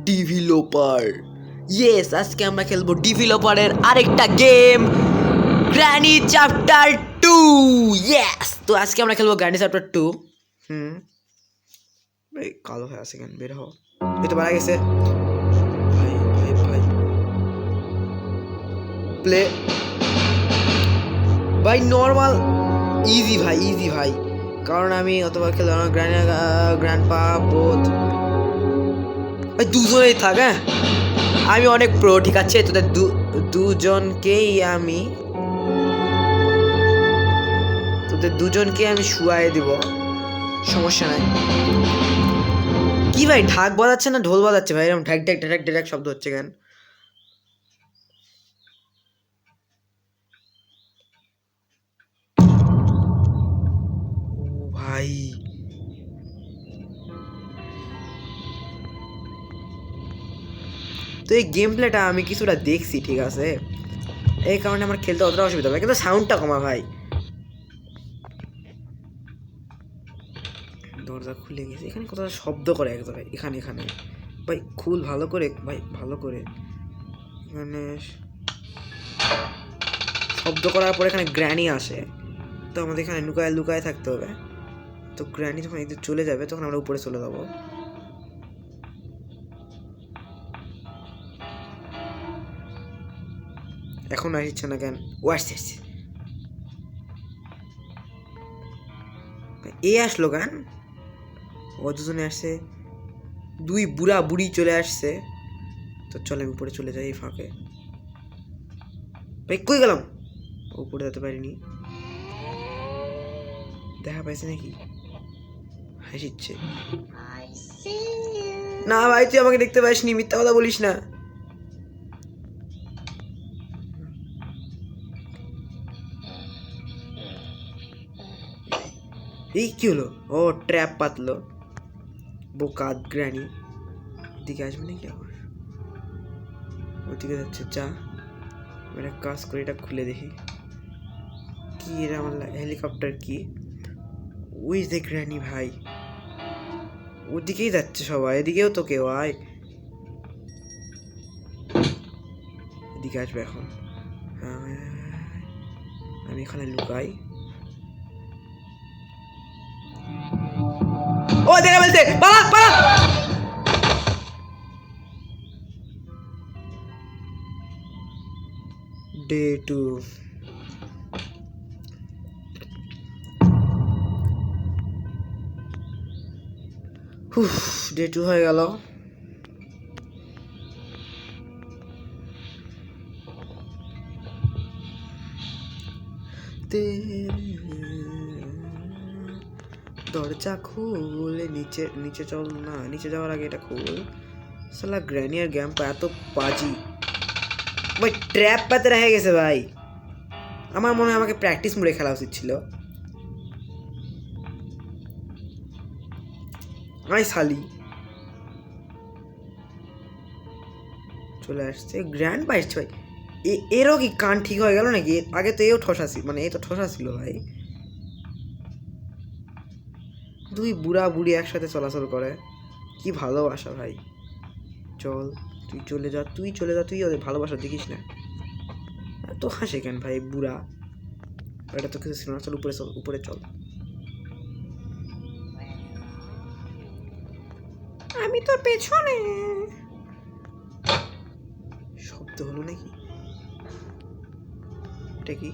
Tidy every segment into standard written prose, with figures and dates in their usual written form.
Developer. Yes, আজকে আমরা খেলবো ডেভেলপারের আরেকটা গেম, গ্র্যানি চ্যাপ্টার 2। ইয়েস, তো আজকে আমরা খেলবো গ্র্যানি চ্যাপ্টার 2। ভাই কালো হয়ে আছে কেন? বের হও। এই তো মারা গেছে। ভাই ভাই ভাই প্লে ভাই নর্মাল ইজি ভাই, ইজি ভাই, কারণ আমি অতবার খেললাম না। গ্র্যান্ডপা বোধ ভাই দুজনেই থাক। হ্যাঁ, আমি অনেক প্রো, ঠিক আছে? তোদের দুজনকে আমি শুয়াই দিব, সমস্যা নাই। কি ভাই ঢাক বাজাচ্ছে না ঢোল বাজাচ্ছে ভাই? এরকম ঢাক ঢাক ঢাক ঢাক শব্দ হচ্ছে কেন? ও ভাই, তো এই গেম প্লেটা আমি কিছুটা দেখছি, ঠিক আছে? এই কারণে আমার খেলতে অতটা অসুবিধা হবে, কিন্তু সাউন্ডটা কমা ভাই। দরজা খুলে গেছে, এখানে কোথাও শব্দ করে এক জায়গায়, এখানে এখানে ভাই খুল ভালো করে ভাই, ভালো করে। এখানে শব্দ করার পর এখানে গ্র্যানি আসে, তো আমাদের এখানে লুকায় লুকায় থাকতে হবে। তো গ্র্যানি যখন এদিকে চলে যাবে তখন আমরা উপরে চলে যাবো। এখন আসছে না কেন? ও আসছে আসছে। এ আসলো কেন? ও দুজনে আসছে, দুই বুড়া বুড়ি চলে আসছে। তো চলে আমি উপরে চলে যাই এই ফাঁকে। ভাই কই গেলাম? উপরে যেতে পারিনি। দেখা পাইছে নাকি? হাসিচ্ছে। না ভাই, তুই আমাকে দেখতে পাসনি, মিথ্যা কথা বলিস না। এই কি হলো? ও ট্র্যাপ পাতলো, বোকা গ্র্যানি। এদিকে আসবে নাকি আবার? ওদিকে যাচ্ছে, যা। একটা কাজ করে এটা খুলে দেখি। কি এটা? আমার হেলিকপ্টার কি? ওই যে গ্র্যানি ভাই, ওদিকেই যাচ্ছে সবাই, এদিকেও তো কেউ আয়। এদিকে আসবে এখন। আমি এখানে লুকাই। ও দেখা বলছে, পালা পালা। ডে 2। ডে 2 হয়ে গেল। দরজা খুলে নিচে নিচে চল না, নিচে যাওয়ার আগে এটা খুল। সালা গ্র্যানি আর গ্যাম্পা এত বাজি ভাই, ট্র্যাপ পাতে রেখে গেছে ভাই। আমার মনে হয় আমাকে প্র্যাকটিস মোডে খেলা উচিত ছিল। আই সালি চলে আসছে, গ্র্যান্ড পা এসছে ভাই। এরও কি কান ঠিক হয়ে গেল নাকি? আগে তো এও ঠসা ছিল, মানে এ তো ঠসা ছিল ভাই। দুই বুড়া বুড়ি একসাথে চলাচল করে, কি ভালোবাসা ভাই। চল, তুই চলে যা, তুই চলে যা, তুই ওদের ভালোবাসা দেখিস না। তো হাসে কেন ভাই বুড়া? এটা তো কিছু ছিল না। চল উপরে চল, উপরে চল। আমি তোর পেছনে। শব্দ হলো নাকি? এটা কি?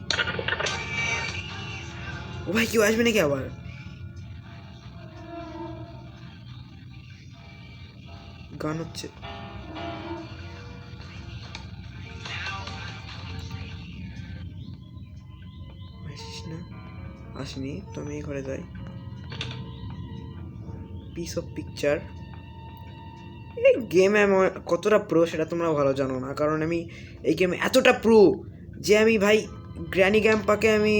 ও ভাই, কেউ আসবে নাকি আবার? গান হচ্ছে। আসিস না? আসিনি তো, আমি ঘরে যাই। Piece of picture. এই গেমে কতটা প্রো সেটা তোমরা ভালো জানো না, কারণ আমি এই গেমে এতটা প্রো যে আমি ভাই গ্র্যানি গ্যাম্পাকে আমি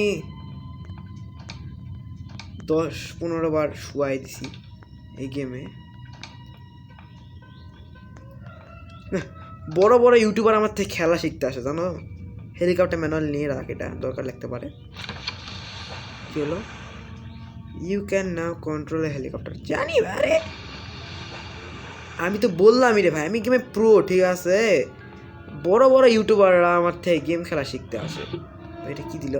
10-15 বার শুয়াই দিছি এই গেমে। বড় বড় ইউটিউবার আমার থেকে খেলা শিখতে আসে, জানো? হেলিকপ্টার ম্যানুয়াল নিয়ে রাখ, এটা দরকার লাগতে পারে। কি হলো? You can now control a helicopter. জানি বারে আমি তো বললামই রে ভাই, আমি গেমে প্রো, ঠিক আছে? বড় বড় ইউটিউবাররা আমার থেকে গেম খেলা শিখতে আসে। এটা কি দিল?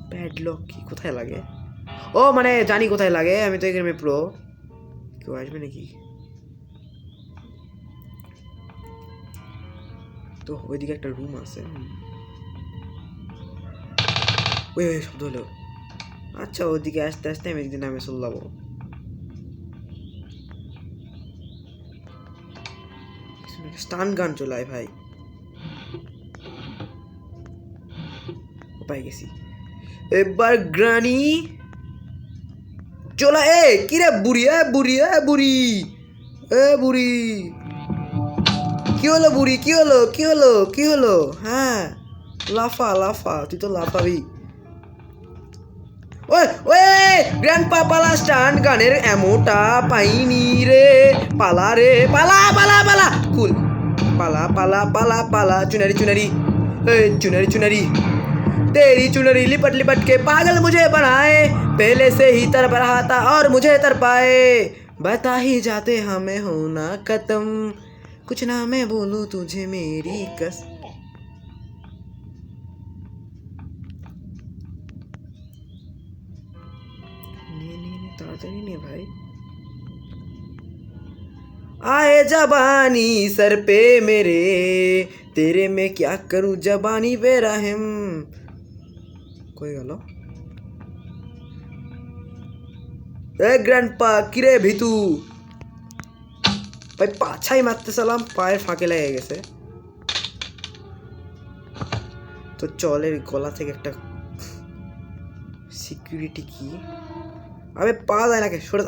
প্যাডলক কি কোথায় লাগে? ও মানে জানি কোথায় লাগে, আমি তো এই গেমে প্রো। কেউ আসবে নাকি? তো ওইদিকে একটা রুম আছে। ওই ওই শব্দ হলো। আচ্ছা ওইদিকে আস্তে আস্তে আমি একদিন নামে চললাম। স্টান গান চলায় ভাই, পাই গেছি এবার গ্রানি চলা। এ কি রে বুড়ি, এ বুড়ি, এ বুড়ি, এ বুড়ি, কি হলো বুড়ি? কি হলো? কি হলো? কি হলো? হ্যাঁ লাফা লাফা, তুই তো লাফাবি। ওই ওই গ্র্যান্ডপা পালা, স্টান গানের এমোটা পাইনি রে। পালা রে পালা, পালা পালা কুল, পালা পালা পালা পালা, চুনারি चुनरी, चुनरी चुनरी, तेरी चुनरी लिपट लिपट के पागल मुझे बनाए, पहले से ही तरफ रहा था और मुझे तर पाए, बता ही जाते हमें होना खत्म, कुछ ना मैं बोलूं तुझे मेरी कस। ताड़ाताड़ी नहीं भाई। आए जबानी सर पे मेरे, तेरे में क्या करूं जबानी पे रहम। कोई गलो ए ग्रैंडपा किरे ভিতু ভাই, পাছাই মারতে সালাম, পায়ের ফাঁকে লেগে গেছে। তো চলের গলা থেকে একটা সিকিউরিটি কি, আবে পাওয়া যায় নাকি? সরে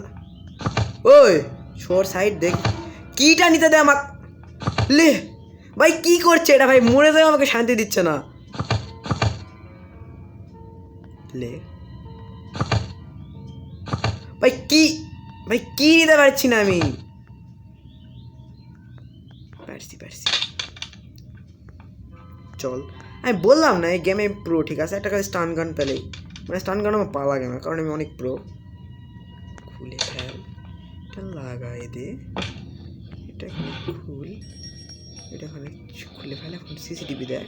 ওই সর সাইড দেখ, কিটা নিতে দে আমাকে। লে ভাই কি করছে এটা ভাই? মরে যায়, আমাকে শান্তি দিচ্ছে না। লে ভাই কি, ভাই কি নিতে পারছি না আমি। পারছি পারছি, চল। আমি বললাম না এই গেমে প্রো, ঠিক আছে? একটা কাছে স্টান গান পেলেই, মানে স্টান গান আমার পাওয়া লাগে না, কারণ আমি অনেক প্রো। খুলে ফেল, এটা লাগাই দে, এটা এখানে খুল, এটা এখানে খুলে ফেল। এখন সিসিটিভি দেখ।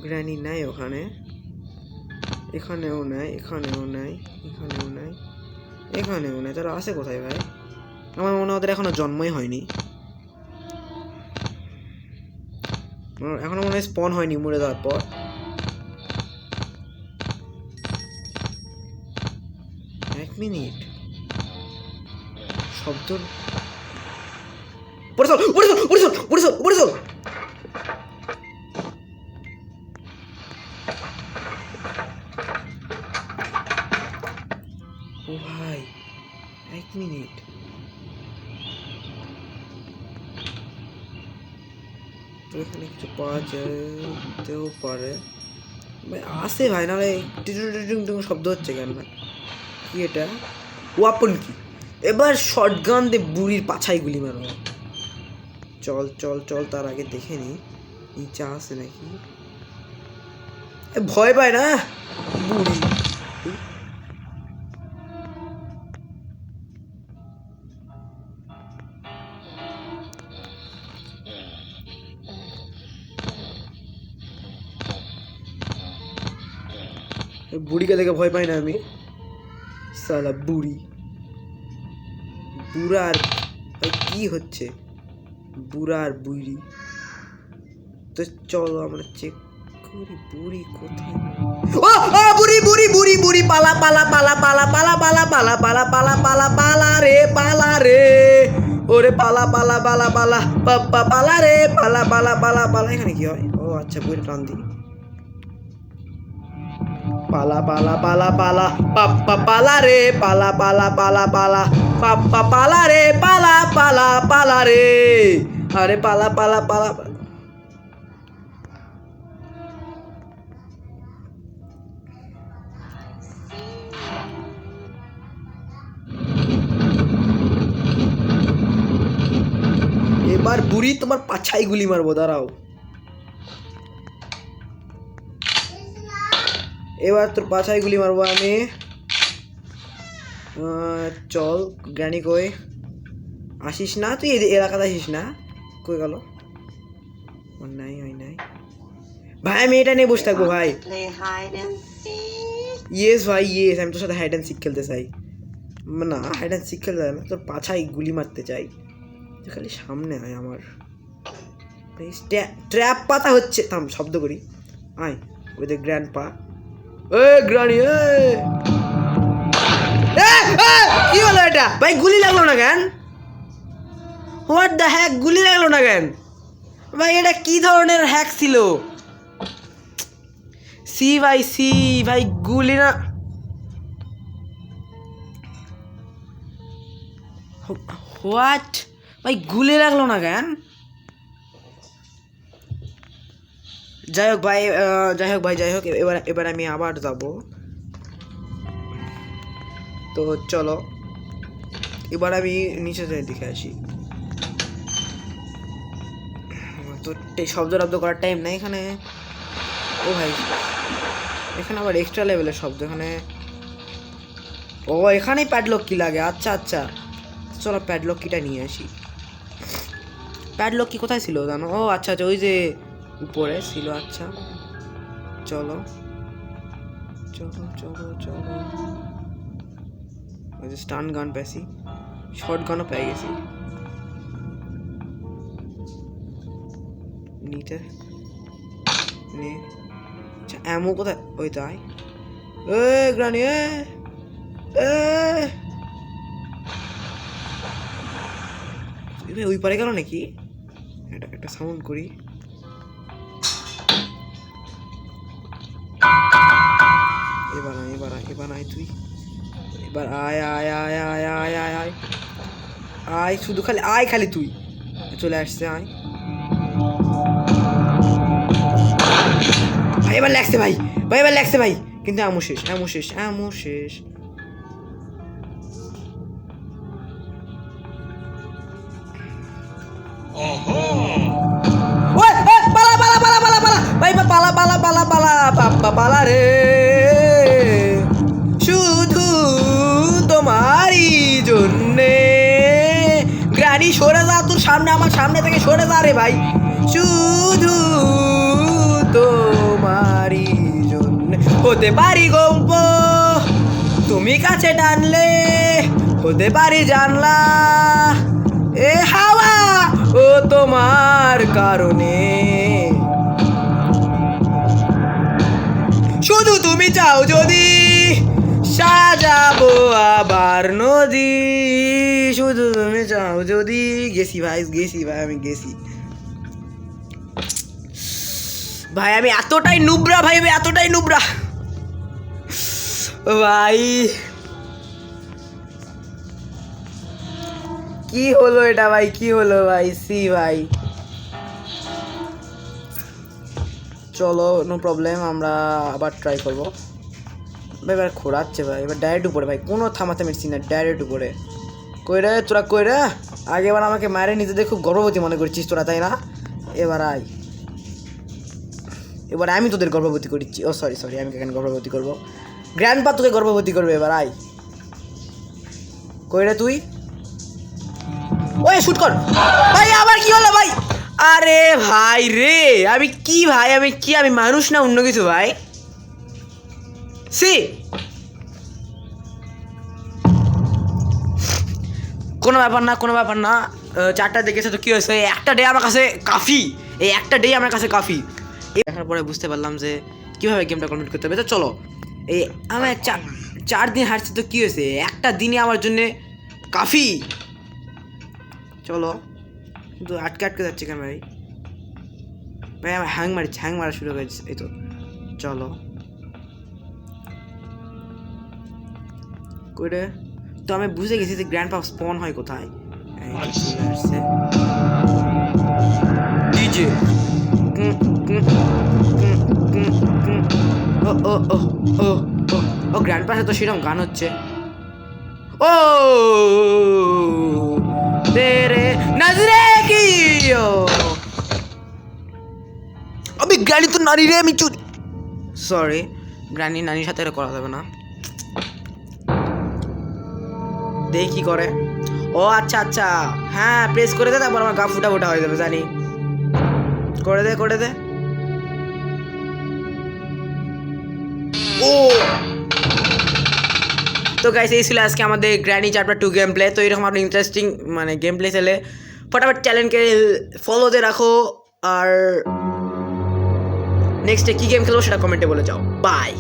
গ্র্যানি নাই ওখানে, এখানেও নাই, এখানেও নাই, এখানেও নাই, এখানেও নাই। তারা আছে কোথায় ভাই? আমার মনে হয় ওদের এখনো জন্মই হয়নি, এখনো মনে হয় স্পন হয়নি মরে যাওয়ার পর। এক মিনিট, শব্দ পড়ে চল, পড়ে চল, পড়ে চল, পড়ে চল, পড়ে চল। ও ভাই এক মিনিট, এখানে কিছু পাওয়া যেতেও পারে ভাই, আসে ভাই, নাহলে শব্দ হচ্ছে কেন ভাই? কি এটা? ওয়াপন কি? এবার শটগান দিয়ে বুড়ির পাছায় গুলি মারবো। চল চল চল, তার আগে দেখে নি নিচে আছে নাকি। ভয় পায় না বুড়ি। বুড়িকে দেখে ভয় পাই না আমি, সালা বুড়ি। বুড়া আর কি হচ্ছে? বুড়া আর বুড়ি। তো চলো আমরা চেক করি বুড়ি কোথায়। ও বুড়ি বুড়ি বুড়ি বুড়ি, পালা পালা পালা পালা পালা পালা পালা পালা পালা পালা পালা রে, পালা রে, ওরে পালা পালা পালা পালা পাপা পালা রে, পালা পালা পালা পালা। এখানে কি হয়? ও আচ্ছা, বুড়ি টান দি। পালা পালা পালা পালা পাপা পালা রে, পালা পালা পালা পালা পাপা পালা রে, পালা পালা পালা রে, আরে পালা পালা পালা। এবার বুড়ি তোমার পাছাই গুলি মারবো, দাঁড়াও। এবার তোর পাছায় গুলি মারবো আমি। চল গ্র্যানি কই আসিস না তুই এলাকাতে আসিস না কই গেল ওর নাই ওই নাই ভাই আমি এটা নিয়ে বসে থাকবো ভাই ইয়েস ভাই ইয়েস আমি তোর সাথে হাইড অ্যান্ড সিক খেলতে চাই না হাইড অ্যান্ড সিক খেলতে চাই না তোর পাছায় গুলি মারতে চাই তুই খালি সামনে আয় আমার ট্র্যাপ পাতা হচ্ছে থাম শব্দ করি আয় ওই যে গ্র্যান্ড পা এ গ্রানি কি হলো এটা ভাই গুলি লাগলো না কেন হোয়াট দ্য হ্যাক গুলি লাগলো না কেন ভাই এটা কি ধরনের হ্যাক ছিল সি ভাই গুলি না হোয়াট ভাই গুলি লাগলো না কেন যাই হোক এবার আমি আবার যাব তো চলো এবার আমি নিচে দিকে আসি তো শব্দ করার টাইম নাই এখানে ও ভাই এখানে আবার এক্সট্রা লেভেলের শব্দ এখানে ও এখানেই প্যাডলক কি লাগে আচ্ছা আচ্ছা চলো প্যাডলক কিটা নিয়ে আসি প্যাডলক কি কোথায় ছিল জানো ও আচ্ছা আচ্ছা ওই যে উপরে ছিল আচ্ছা চলো চলো চলো চলো ওই যে স্টান গান পেয়েছি শর্ট গানও পেয়ে গেছি নিতে নে আচ্ছা এমন কোথায় ওই তাই এ গ্রানি এ ওই পারে গেল নাকি একটা সাউন্ড করি এবার আয় তুই এবার আয় শুধু খালি তুই চলে আসছে আয় এবার লাগছে ভাই কিন্তু এমন শেষ পালা রে শুধু তোমারই জন্যে গ্রানি সরে যা তোর সামনে আমার সামনে থেকে সরে যা রে ভাই শুধু তোমারই জন্যে হতে পারি গল্প তুমি কাছে টানলে হতে পারি জানলা এ হাওয়া ও তোমার কারণে শুধু তুমি চাও যদি সাজাবো আবার নদী শুধু তুমি চাও যদি গেছি ভাই আমি গেছি ভাই আমি এতটাই নুবরা ভাই কি হলো এটা ভাই সি ভাই চলো নো প্রবলেম আমরা আবার ট্রাই করবো ভাই এবার খোঁড়াচ্ছে ভাই এবার ডাইরেক্ট উপরে ভাই কোনো থামাথামির সিন না ডাইরেক্ট উপরে কইরে তোরা কইরে আগেবার আমাকে মারে নিজেদের খুব গর্ভবতী মনে করছিস তোরা তাই না এবার আয় এবার আমি তোদের গর্ভবতী করছি ও সরি আমি কেন গর্ভবতী করবো গ্র্যান্ডপা তোকে গর্ভবতী করবে এবার আয় কইরে তুই ওই শুট কর ভাই আবার কি হলো ভাই আরে ভাই রে আমি মানুষ না অন্য কিছু ভাই সি কোনো ব্যাপার না 4টা দেখেছে তো কি হয়েছে একটা ডে আমার কাছে কাফি দেখার পরে বুঝতে পারলাম যে কীভাবে গেমটা কমপ্লিট করতে হবে তো চলো এই আমার 4 দিন হারছি তো কী হয়েছে একটা দিনে আমার জন্যে কাফি চলো কিন্তু আটকে যাচ্ছে কেন ভাই আমার হ্যাং মারা শুরু হয়েছে এই তো চলো কইরে তো আমি বুঝে গেছি যে গ্র্যান্ডপা স্পন হয় কোথায় ডিজে ও গ্র্যান্ডপার সাথে তো সেরকম গান হচ্ছে ও তেরে নজরে কি আমি গ্রানি তো নারী রে আমি চুরি সরি গ্রানি নানির সাথে এটা করা যাবে না দেখি কি করে। ও আচ্ছা আচ্ছা, হ্যাঁ প্রেস করে দে, তারপর আমার গা ফুটা ফুটা হয়ে যাবে জানি। করে দে করে দে। ও তো গাইস, এই ছিল আজকে আমাদের গ্র্যানি চ্যাপ্টার 2 গেম প্লে। তো এরকম আপনি ইন্টারেস্টিং মানে গেম প্লে চলে ফটাফট চ্যানেলকে ফলোতে রাখো, আর নেক্সটে কী গেম খেলবো সেটা কমেন্টে বলে যাও। বাই।